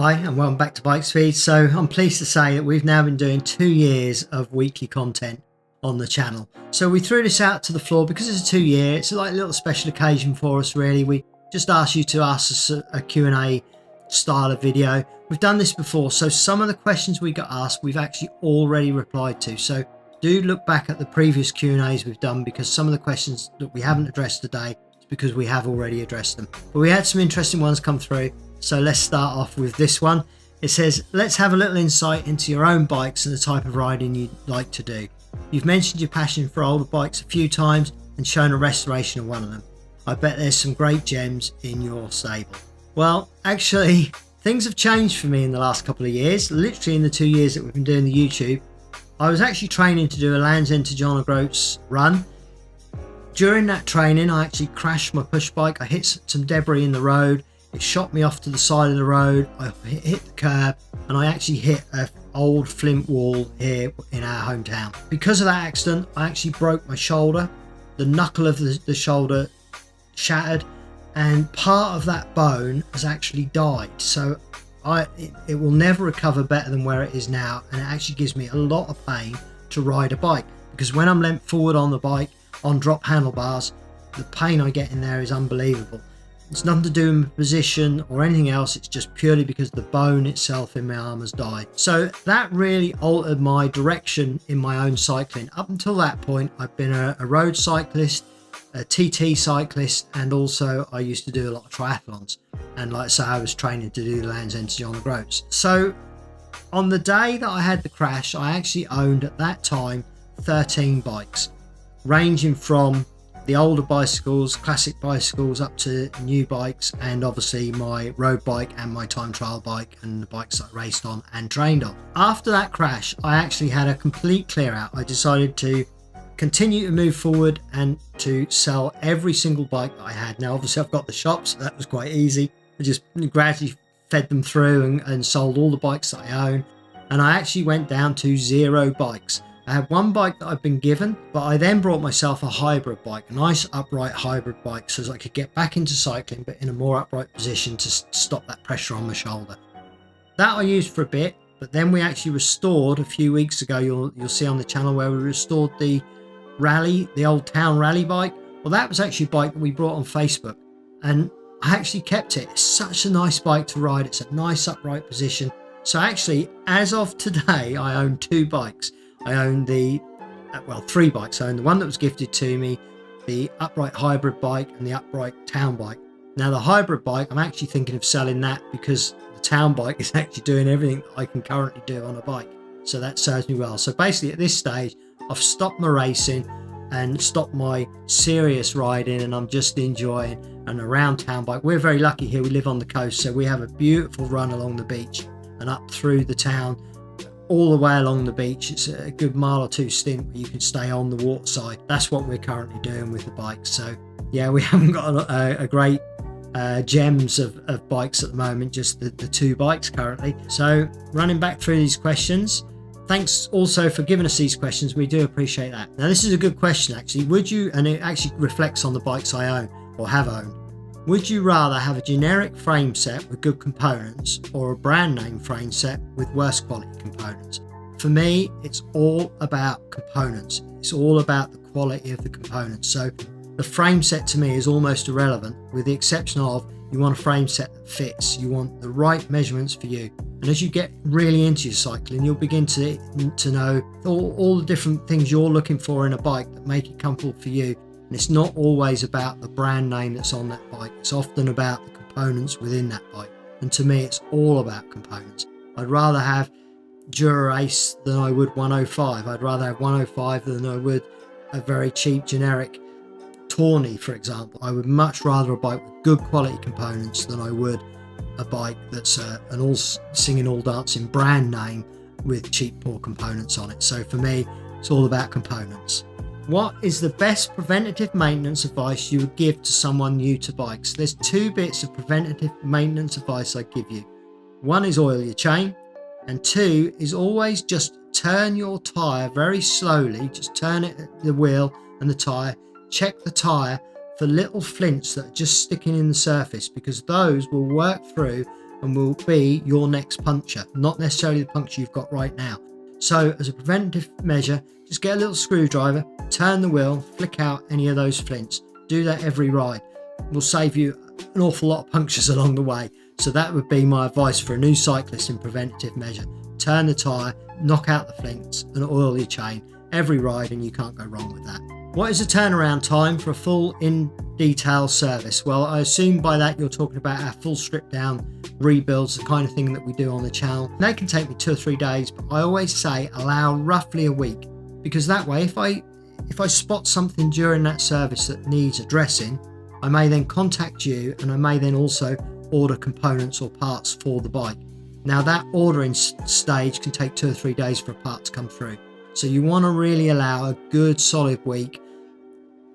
Hi and welcome back to Bikespeeds. So I'm pleased to say that we've now been doing 2 years of weekly content on the channel. So we threw this out to the floor because it's a 2 year. It's like a little special occasion for us really. We just asked you to ask us a Q&A style of video. We've done this before, so some of the questions we got asked we've actually already replied to. So do look back at the previous Q&As we've done, because some of the questions that we haven't addressed today is because we have already addressed them. But we had some interesting ones come through. So let's start off with this one. It says, let's have a little insight into your own bikes and the type of riding you'd like to do. You've mentioned your passion for older bikes a few times and shown a restoration of one of them. I bet there's some great gems in your stable. Well, actually, things have changed for me in the last couple of years. Literally in the 2 years that we've been doing the YouTube, I was actually training to do a Land's End to John O'Groats run. During that training, I actually crashed my push bike. I hit some debris in the road. It shot me off to the side of the road. I hit the curb and I actually hit an old flint wall here in our hometown. Because of that accident, I actually broke my shoulder. The knuckle of the shoulder shattered and part of that bone has actually died. So it will never recover better than where it is now, and it actually gives me a lot of pain to ride a bike, because when I'm leant forward on the bike on drop handlebars, the pain I get in there is unbelievable. It's nothing to do with position or anything else. It's just purely because the bone itself in my arm has died. So that really altered my direction in my own cycling. Up until that point, I've been a road cyclist, a TT cyclist, and also I used to do a lot of triathlons. And like I say, I was training to do the Land's End to John O'Groats. So on the day that I had the crash, I actually owned at that time 13 bikes, ranging from the older bicycles, classic bicycles, up to new bikes, and obviously my road bike and my time trial bike and the bikes that I raced on and trained on. After that crash, I actually had a complete clear out. I decided to continue to move forward and to sell every single bike that I had. Now obviously I've got the shops, so that was quite easy. I just gradually fed them through and sold all the bikes that I own, and I actually went down to 0 bikes. I had one bike that I'd been given, but I then brought myself a hybrid bike, a nice upright hybrid bike, so that I could get back into cycling but in a more upright position to stop that pressure on my shoulder. That I used for a bit, but then we actually restored a few weeks ago, you'll see on the channel where we restored the rally, the old town rally bike. Well, that was actually a bike that we brought on Facebook, and I actually kept it. It's such a nice bike to ride. It's a nice upright position. So actually, as of today, I own 2 bikes. I own 3 bikes. I own the one that was gifted to me, the upright hybrid bike, and the upright town bike. Now the hybrid bike, I'm actually thinking of selling that, because the town bike is actually doing everything that I can currently do on a bike. So that serves me well. So basically at this stage, I've stopped my racing and stopped my serious riding, and I'm just enjoying an around town bike. We're very lucky here. We live on the coast, so we have a beautiful run along the beach and up through the town, all the way along the beach. It's a good mile or 2 stint where you can stay on the waterside. That's what we're currently doing with the bikes. So yeah, we haven't got a great gems of bikes at the moment, just the 2 bikes currently. So running back through these questions, thanks also for giving us these questions. We do appreciate that. Now this is a good question actually. Would you, and it actually reflects on the bikes I own or have owned, would you rather have a generic frame set with good components or a brand name frame set with worse quality components? For me, it's all about components. It's all about the quality of the components. So the frame set to me is almost irrelevant, with the exception of you want a frame set that fits. You want the right measurements for you. And as you get really into your cycling, you'll begin to know all the different things you're looking for in a bike that make it comfortable for you. And it's not always about the brand name that's on that bike. It's often about the components within that bike. And to me, it's all about components. I'd rather have Dura-Ace than I would 105. I'd rather have 105 than I would a very cheap generic Tawny, for example. I would much rather a bike with good quality components than I would a bike that's an all singing, all dancing brand name with cheap, poor components on it. So for me, it's all about components. What is the best preventative maintenance advice you would give to someone new to bikes? There's 2 bits of preventative maintenance advice I give you. One is oil your chain, and 2 is always just turn your tyre very slowly. Just turn it, the wheel and the tyre. Check the tyre for little flints that are just sticking in the surface, because those will work through and will be your next puncture, not necessarily the puncture you've got right now. So as a preventative measure, just get a little screwdriver, turn the wheel, flick out any of those flints. Do that every ride. It will save you an awful lot of punctures along the way. So that would be my advice for a new cyclist in preventative measure. Turn the tyre, knock out the flints and oil your chain every ride, and you can't go wrong with that. What is the turnaround time for a full in-detail service? Well, I assume by that you're talking about our full strip down rebuilds, the kind of thing that we do on the channel. They can take me 2 or 3 days, but I always say allow roughly a week, because that way if I spot something during that service that needs addressing, I may then contact you, and I may then also order components or parts for the bike. Now that ordering stage can take 2 or 3 days for a part to come through. So you want to really allow a good solid week,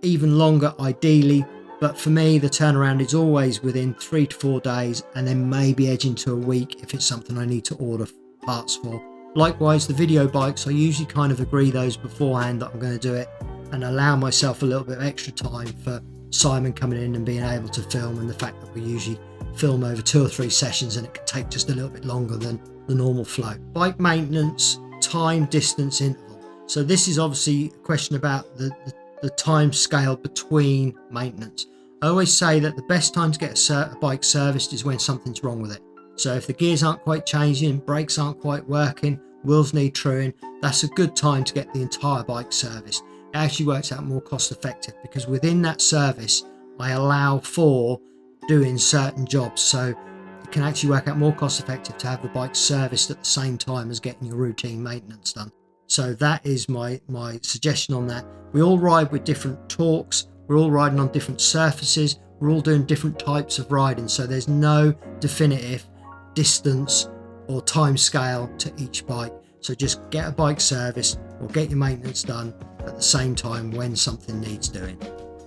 even longer ideally, but for me the turnaround is always within 3 to 4 days, and then maybe edging to a week if it's something I need to order parts for. Likewise, the video bikes, I usually kind of agree those beforehand that I'm going to do it, and allow myself a little bit of extra time for Simon coming in and being able to film, and the fact that we usually film over 2 or 3 sessions and it can take just a little bit longer than the normal flow. Bike maintenance, time, distance, interval. So this is obviously a question about the time scale between maintenance. I always say that the best time to get a bike serviced is when something's wrong with it. So if the gears aren't quite changing, brakes aren't quite working, wheels need truing, that's a good time to get the entire bike serviced. It actually works out more cost effective, because within that service I allow for doing certain jobs, so it can actually work out more cost effective to have the bike serviced at the same time as getting your routine maintenance done. So that is my suggestion on that. We all ride with different torques, we're all riding on different surfaces, we're all doing different types of riding, so there's no definitive distance or time scale to each bike. So just get a bike serviced or get your maintenance done at the same time when something needs doing.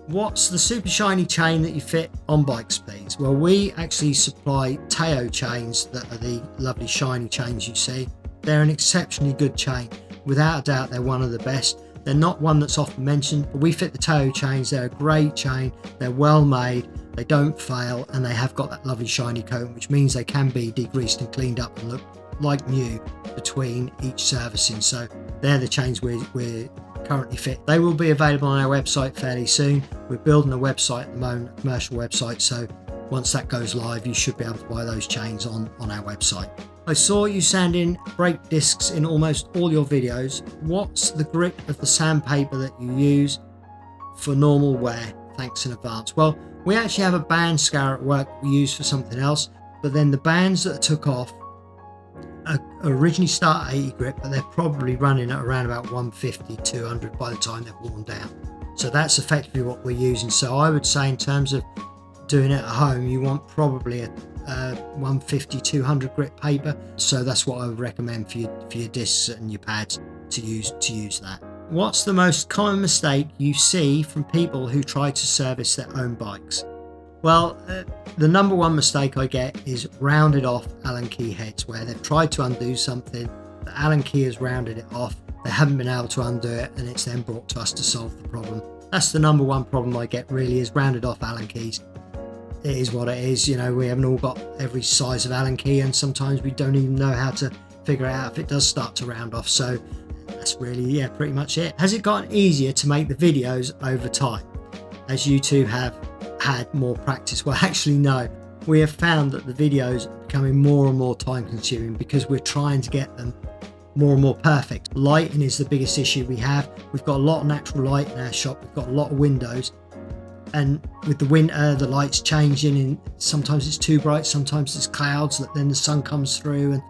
What's the super shiny chain that you fit on Bikespeeds? Well, we actually supply Teo chains that are the lovely shiny chains you see. They're an exceptionally good chain. Without a doubt, they're one of the best. They're not one that's often mentioned, but we fit the Teo chains. They're a great chain. They're well made. They don't fail, and they have got that lovely shiny coating, which means they can be degreased and cleaned up and look like new between each servicing. So they're the chains we're currently fit. They will be available on our website fairly soon. We're building a website at the moment, a commercial website, so once that goes live you should be able to buy those chains on our website. I saw you sand in brake discs in almost all your videos. What's the grit of the sandpaper that you use for normal wear? Thanks in advance. Well, we actually have a band scour at work we use for something else, but then the bands that took off originally start at 80 grit, but they're probably running at around about 150, 200 by the time they're worn down. So that's effectively what we're using. So I would say in terms of doing it at home, you want probably a 150, 200 grit paper. So that's what I would recommend for your discs and your pads to use that. What's the most common mistake you see from people who try to service their own bikes? Well, the number one mistake I get is rounded off Allen key heads, where they've tried to undo something, the Allen key has rounded it off, they haven't been able to undo it, and it's then brought to us to solve the problem. That's the number one problem I get, really, is rounded off Allen keys. It is what it is, you know, we haven't all got every size of Allen key, and sometimes we don't even know how to figure it out if it does start to round off. So that's really, pretty much it. Has it gotten easier to make the videos over time as you two have had more practice? Well, actually no, we have found that the videos are becoming more and more time consuming because we're trying to get them more and more perfect. Lighting is the biggest issue we have. We've got a lot of natural light in our shop, we've got a lot of windows, and with the winter the light's changing, and sometimes it's too bright, sometimes it's clouds that then the sun comes through, and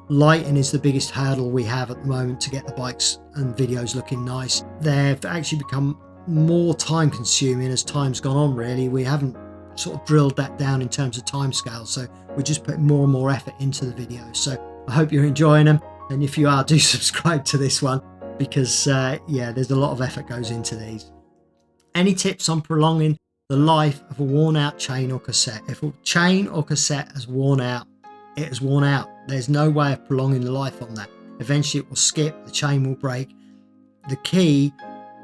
lighting is the biggest hurdle we have at the moment to get the bikes and videos looking nice. They've actually become more time consuming as time's gone on, really. We haven't sort of drilled that down in terms of time scale, so we're just putting more and more effort into the videos. So I hope you're enjoying them, and if you are, do subscribe to this one, because there's a lot of effort goes into these. Any tips on prolonging the life of a worn out chain or cassette? If a chain or cassette has worn out, it has worn out. There's no way of prolonging the life on that. Eventually it will skip, the chain will break. The key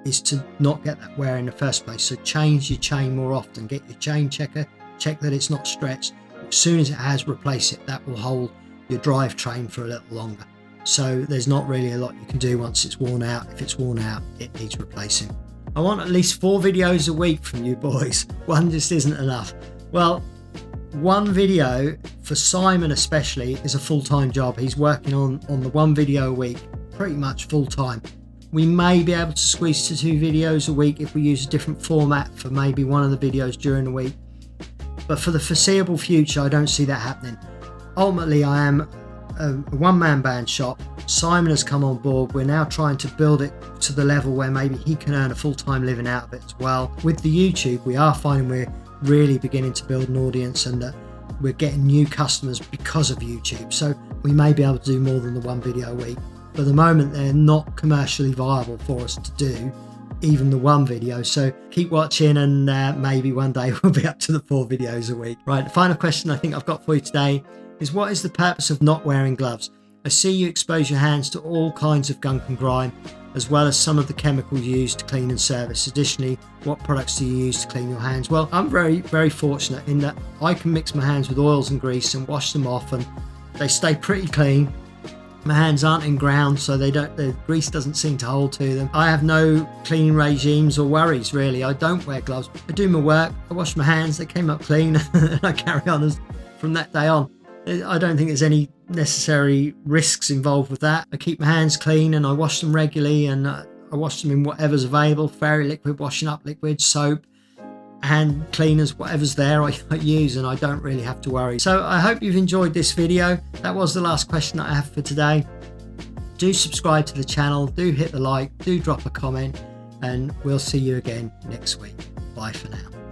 is to not get that wear in the first place. So change your chain more often. Get your chain checker, check that it's not stretched. As soon as it has, replace it. That will hold your drivetrain for a little longer. So there's not really a lot you can do once it's worn out. If it's worn out, it needs replacing. I want at least 4 videos a week from you boys. One just isn't enough. Well, one video for Simon especially is a full-time job. He's working on the 1 video a week, pretty much full-time. We may be able to squeeze to 2 videos a week if we use a different format for maybe one of the videos during the week. But for the foreseeable future, I don't see that happening. Ultimately, I am a one-man band shop. Simon has come on board. We're now trying to build it to the level where maybe he can earn a full-time living out of it as well. With the YouTube, we are finding we're really beginning to build an audience, and that we're getting new customers because of YouTube. So we may be able to do more than the 1 video a week. But at the moment, they're not commercially viable for us to do even the 1 video. So keep watching, and maybe one day we'll be up to the 4 videos a week. Right, the final question I think I've got for you today is, what is the purpose of not wearing gloves? I see you expose your hands to all kinds of gunk and grime, as well as some of the chemicals used to clean and service. Additionally, what products do you use to clean your hands? Well, I'm very, very fortunate in that I can mix my hands with oils and grease and wash them off, and they stay pretty clean. My hands aren't in ground, so the grease doesn't seem to hold to them. I have no cleaning regimes or worries, really. I don't wear gloves. I do my work, I wash my hands, they came up clean, and I carry on from that day on. I don't think there's any necessary risks involved with that. I keep my hands clean and I wash them regularly, and I wash them in whatever's available. Fairy liquid, washing up liquid, soap, hand cleaners, whatever's there I use, and I don't really have to worry. So I hope you've enjoyed this video. That was the last question that I have for today. Do subscribe to the channel, do hit the like, do drop a comment, and we'll see you again next week. Bye for now.